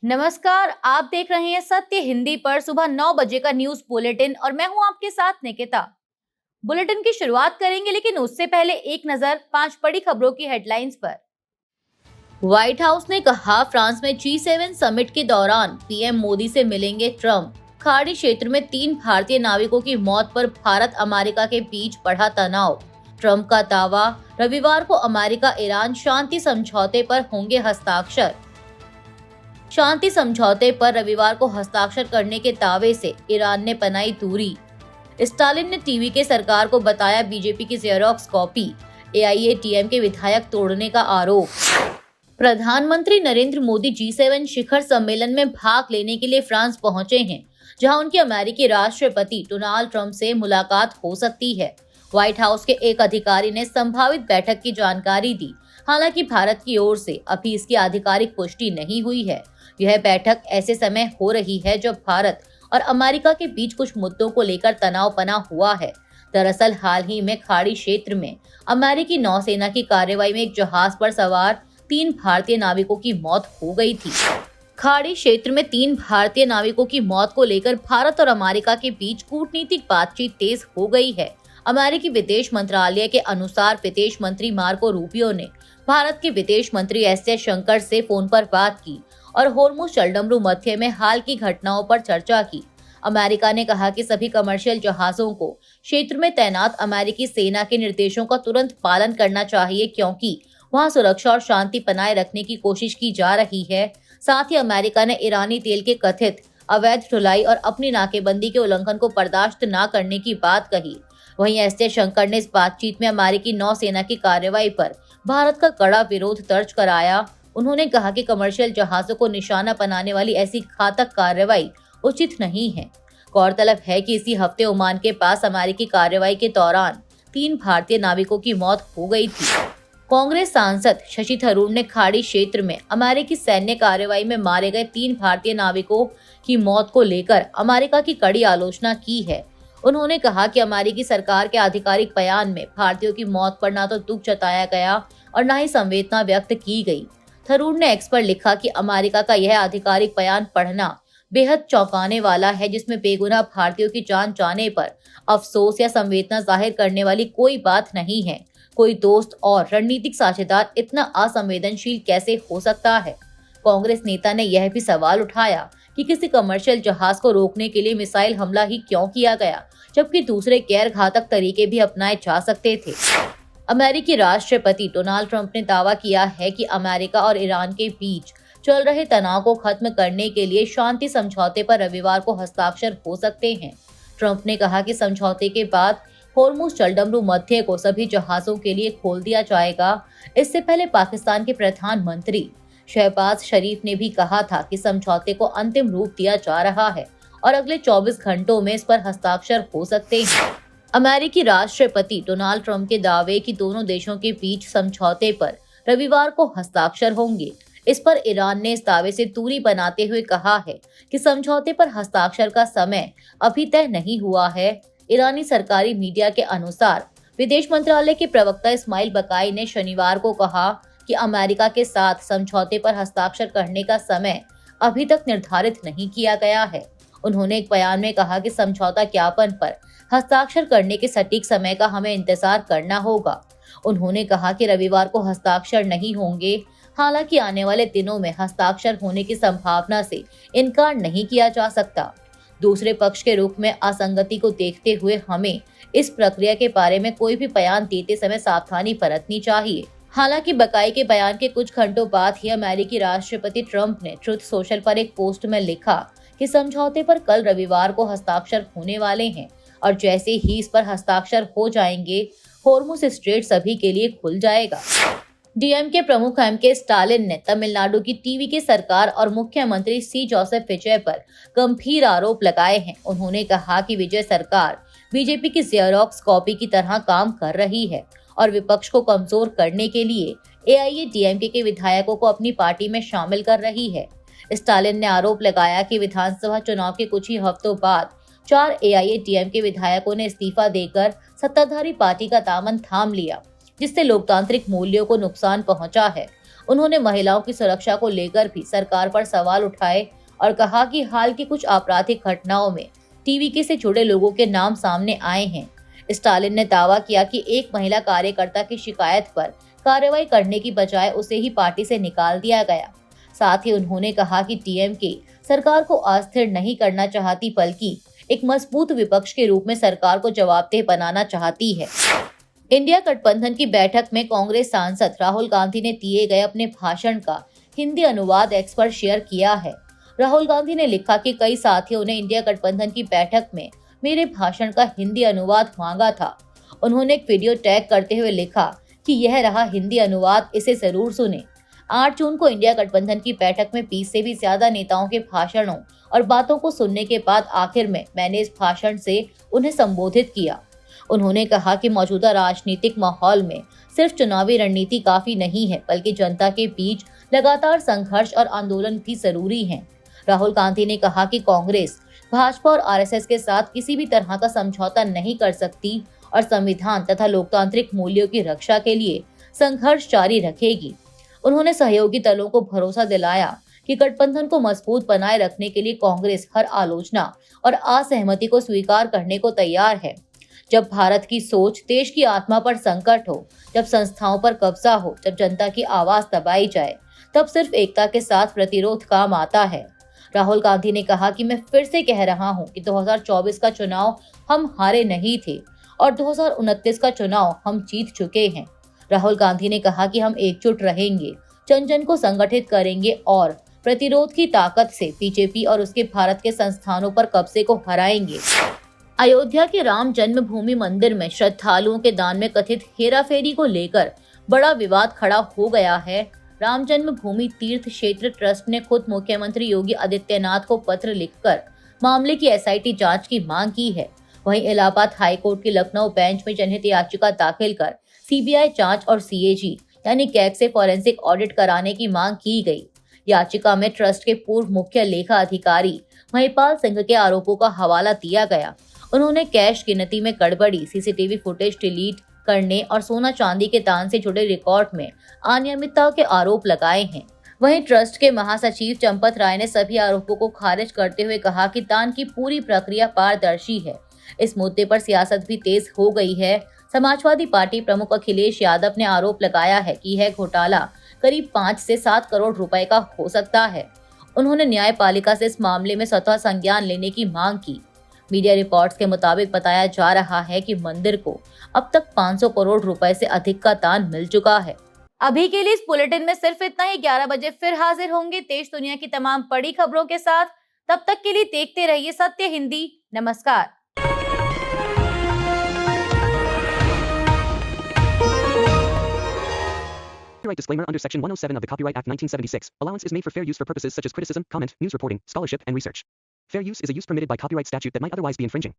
नमस्कार, आप देख रहे हैं सत्य हिंदी पर सुबह 9 बजे का न्यूज बुलेटिन और मैं हूं आपके साथ निकिता। बुलेटिन की शुरुआत करेंगे, लेकिन उससे पहले एक नजर 5 बड़ी खबरों की हेडलाइंस पर। व्हाइट हाउस ने कहा, फ्रांस में G7 समिट के दौरान पीएम मोदी से मिलेंगे ट्रंप। खाड़ी क्षेत्र में 3 भारतीय नाविकों की मौत पर भारत अमेरिका के बीच बढ़ा तनाव। ट्रंप का दावा, रविवार को अमेरिका ईरान शांति समझौते पर होंगे हस्ताक्षर। शांति समझौते पर रविवार को हस्ताक्षर करने के दावे से ईरान ने बनाई दूरी। स्टालिन ने टीवी के सरकार को बताया बीजेपी की जेरोक्स कॉपी। एआईएडीएम के विधायक तोड़ने का आरोप। प्रधानमंत्री नरेंद्र मोदी G7 शिखर सम्मेलन में भाग लेने के लिए फ्रांस पहुंचे हैं, जहां उनके अमेरिकी राष्ट्रपति डोनाल्ड ट्रंप से मुलाकात हो सकती है। व्हाइट हाउस के एक अधिकारी ने संभावित बैठक की जानकारी दी। हालांकि भारत की ओर से अभी इसकी आधिकारिक पुष्टि नहीं हुई है। यह बैठक ऐसे समय हो रही है जब भारत और अमेरिका के बीच कुछ मुद्दों को लेकर तनाव बना हुआ है। दरअसल हाल ही में खाड़ी क्षेत्र में अमेरिकी नौसेना की कार्रवाई में एक जहाज पर सवार 3 भारतीय नाविकों की मौत हो गई थी। खाड़ी क्षेत्र में 3 भारतीय नाविकों की मौत को लेकर भारत और अमेरिका के बीच कूटनीतिक बातचीत तेज हो गई है। अमेरिकी विदेश मंत्रालय के अनुसार विदेश मंत्री मार्को रूबियो ने भारत के विदेश मंत्री एस जयशंकर से फोन पर बात की और होर्मुज चलडमरू मध्य में हाल की घटनाओं पर चर्चा की। अमेरिका ने कहा कि सभी कमर्शियल जहाजों को क्षेत्र में तैनात अमेरिकी सेना के निर्देशों का तुरंत पालन करना चाहिए, क्योंकि वहां सुरक्षा और शांति बनाए रखने की कोशिश की जा रही है। साथ ही अमेरिका ने ईरानी तेल के कथित अवैध ढुलाई और अपनी नाकेबंदी के उल्लंघन को बर्दाश्त न करने की बात कही। वहीं एस जयशंकर ने इस बातचीत में अमेरिकी नौसेना की कार्रवाई पर भारत का कड़ा विरोध दर्ज कराया। उन्होंने कहा कि कमर्शियल जहाजों को निशाना बनाने वाली ऐसी घातक कार्रवाई उचित नहीं है। गौरतलब है कि इसी हफ्ते ओमान के पास अमेरिकी कार्रवाई के दौरान 3 भारतीय नाविकों की मौत हो गई थी। कांग्रेस सांसद शशि थरूर ने खाड़ी क्षेत्र में अमेरिकी सैन्य कार्रवाई में मारे गए 3 भारतीय नाविकों की मौत को लेकर अमेरिका की कड़ी आलोचना की है। उन्होंने कहा कि अमेरिकी सरकार के आधिकारिक बयान में भारतीयों की मौत पर न तो दुख जताया गया और न ही संवेदना व्यक्त की गई। थरूर ने एक्स पर लिखा कि अमेरिका का यह आधिकारिक बयान पढ़ना बेहद चौंकाने वाला है, जिसमें बेगुनाह भारतीयों की जान जाने पर अफसोस या संवेदना जाहिर करने वाली कोई बात नहीं है। कोई दोस्त और रणनीतिक साझेदार इतना असंवेदनशील कैसे हो सकता है। कांग्रेस नेता ने यह भी सवाल उठाया कि किसी कमर्शियल जहाज को रोकने के लिए मिसाइल हमला ही क्यों किया गया, जबकि दूसरे गैर घातक तरीके भी अपनाए जा सकते थे। अमेरिकी राष्ट्रपति डोनाल्ड ट्रंप ने दावा किया है कि अमेरिका और ईरान के बीच चल रहे तनाव को खत्म करने के लिए शांति समझौते पर रविवार को हस्ताक्षर हो सकते हैं। ट्रंप ने कहा कि समझौते के बाद होर्मुज चलडमरू मध्य को सभी जहाजों के लिए खोल दिया जाएगा। इससे पहले पाकिस्तान के प्रधानमंत्री शहबाज शरीफ ने भी कहा था कि समझौते को अंतिम रूप दिया जा रहा है और अगले 24 घंटों में इस पर हस्ताक्षर हो सकते हैं। अमेरिकी राष्ट्रपति डोनाल्ड ट्रंप के दावे कि दोनों देशों के बीच समझौते पर रविवार को हस्ताक्षर होंगे, इस पर ईरान ने इस दावे से दूरी बनाते हुए कहा है कि समझौते पर हस्ताक्षर का समय अभी तय नहीं हुआ है। ईरानी सरकारी मीडिया के अनुसार विदेश मंत्रालय के प्रवक्ता इस्माइल बकाई ने शनिवार को कहा कि अमेरिका के साथ समझौते पर हस्ताक्षर करने का समय अभी तक निर्धारित नहीं किया गया है। उन्होंने एक बयान में कहा कि समझौता ज्ञापन पर हस्ताक्षर करने के सटीक समय का हमें इंतजार करना होगा। उन्होंने कहा कि रविवार को हस्ताक्षर नहीं होंगे, हालांकि आने वाले दिनों में हस्ताक्षर होने की संभावना से इनकार नहीं किया जा सकता। दूसरे पक्ष के रुख में असंगति को देखते हुए हमें इस प्रक्रिया के बारे में कोई भी बयान देते समय सावधानी बरतनी चाहिए। हालांकि बकाई के बयान के कुछ घंटों बाद ही अमेरिकी राष्ट्रपति ट्रंप ने ट्रुथ सोशल पर एक पोस्ट में लिखा कि समझौते पर कल रविवार को हस्ताक्षर होने वाले हैं और जैसे ही इस पर हस्ताक्षर हो जाएंगे, होर्मुज स्ट्रेट सभी के लिए खुल जाएगा। डीएमके प्रमुख एमके स्टालिन ने तमिलनाडु की टीवी के सरकार और मुख्यमंत्री सी जोसेफ विजय पर गंभीर आरोप लगाए हैं। उन्होंने कहा कि विजय सरकार बीजेपी की जेरोक्स कॉपी की तरह काम कर रही है और विपक्ष को कमजोर करने के लिए एआईएडीएमके के विधायकों को अपनी पार्टी में शामिल कर रही है। स्टालिन ने आरोप लगाया कि विधानसभा चुनाव के कुछ ही हफ्तों बाद 4 एआईएडीएमके विधायकों ने इस्तीफा देकर सत्ताधारी पार्टी का दामन थाम लिया, जिससे लोकतांत्रिक मूल्यों को नुकसान पहुंचा है। उन्होंने महिलाओं की सुरक्षा को लेकर भी सरकार पर सवाल उठाए और कहा कि हाल की कुछ आपराधिक घटनाओं में टीवीके से जुड़े लोगों के नाम सामने आए हैं। स्टालिन ने दावा किया कि एक महिला कार्यकर्ता की शिकायत पर कार्रवाई करने की बजाय उसे ही पार्टी से निकाल दिया गया। साथ ही उन्होंने कहा कि टीएमके सरकार को अस्थिर नहीं करना चाहती, बल्कि एक मजबूत विपक्ष के रूप में सरकार को जवाबदेह बनाना चाहती है। इंडिया गठबंधन की बैठक में कांग्रेस सांसद राहुल गांधी ने दिए गए अपने भाषण का हिंदी अनुवाद एक्स पर शेयर किया है। राहुल गांधी ने लिखा कि कई साथियों ने इंडिया गठबंधन की बैठक में मेरे भाषण का हिंदी अनुवाद मांगा था। उन्होंने एक वीडियो टैग करते हुए लिखा कि यह रहा हिंदी अनुवाद, इसे जरूर सुने। 8 जून को इंडिया गठबंधन की बैठक में 20 से भी ज्यादा नेताओं के भाषणों और बातों को सुनने के बाद आखिर में मैंने इस भाषण से उन्हें संबोधित किया। उन्होंने कहा कि मौजूदा राजनीतिक माहौल में सिर्फ चुनावी रणनीति काफी नहीं है, बल्कि जनता के बीच लगातार संघर्ष और आंदोलन भी जरूरी हैं। राहुल गांधी ने कहा कि कांग्रेस भाजपा और आरएसएस के साथ किसी भी तरह का समझौता नहीं कर सकती और संविधान तथा लोकतांत्रिक मूल्यों की रक्षा के लिए संघर्ष जारी रखेगी। उन्होंने सहयोगी दलों को भरोसा दिलाया कि गठबंधन को मजबूत बनाए रखने के लिए कांग्रेस हर आलोचना और असहमति को स्वीकार करने को तैयार है। जब भारत की सोच देश की आत्मा पर संकट हो, जब संस्थाओं पर कब्जा हो, जब जनता की आवाज दबाई जाए, तब सिर्फ एकता के साथ प्रतिरोध काम आता है। राहुल गांधी ने कहा कि मैं फिर से कह रहा हूं कि 2024 का चुनाव हम हारे नहीं थे और 2029 का चुनाव हम जीत चुके हैं। राहुल गांधी ने कहा कि हम एकजुट रहेंगे, जन जन को संगठित करेंगे और प्रतिरोध की ताकत से बीजेपी और उसके भारत के संस्थानों पर कब्जे को हराएंगे। अयोध्या के राम जन्मभूमि मंदिर में श्रद्धालुओं के दान में कथित हेराफेरी को लेकर बड़ा विवाद खड़ा हो गया है। राम जन्मभूमि तीर्थ क्षेत्र ट्रस्ट ने खुद मुख्यमंत्री योगी आदित्यनाथ को पत्र लिखकर मामले की एसआईटी जांच की मांग की है। वहीं इलाहाबाद हाईकोर्ट की लखनऊ बेंच में जनहित याचिका दाखिल कर सीबीआई जांच और सीएजी यानी कैग से फॉरेंसिक ऑडिट कराने की मांग की गई। याचिका में ट्रस्ट के पूर्व मुख्य लेखा अधिकारी महिपाल सिंह के आरोपों का हवाला दिया गया। उन्होंने कैश गिनती में गड़बड़ी, सीसीटीवी फुटेज डिलीट करने और सोना चांदी के दान से जुड़े रिकॉर्ड में अनियमितता के आरोप लगाए हैं। वहीं ट्रस्ट के महासचिव चंपत राय ने सभी आरोपों को खारिज करते हुए कहा कि दान की पूरी प्रक्रिया पारदर्शी है। इस मुद्दे पर सियासत भी तेज हो गई है। समाजवादी पार्टी प्रमुख अखिलेश यादव ने आरोप लगाया है कि यह घोटाला करीब 5 से 7 करोड़ रुपए का हो सकता है। उन्होंने न्यायपालिका से इस मामले में स्वतः संज्ञान लेने की मांग की। मीडिया रिपोर्ट्स के मुताबिक बताया जा रहा है कि मंदिर को अब तक 500 करोड़ रुपए से अधिक का दान मिल चुका है। अभी के लिए इस बुलेटिन में सिर्फ इतना ही। 11 बजे फिर हाजिर होंगे देश दुनिया की तमाम बड़ी खबरों के साथ। तब तक के लिए देखते रहिए सत्य हिंदी। नमस्कार। Copyright disclaimer under Section 107 of the Copyright Act 1976. Allowance is made for fair use for purposes such as criticism, comment, news reporting, scholarship, and research. Fair use is a use permitted by copyright statute that might otherwise be infringing.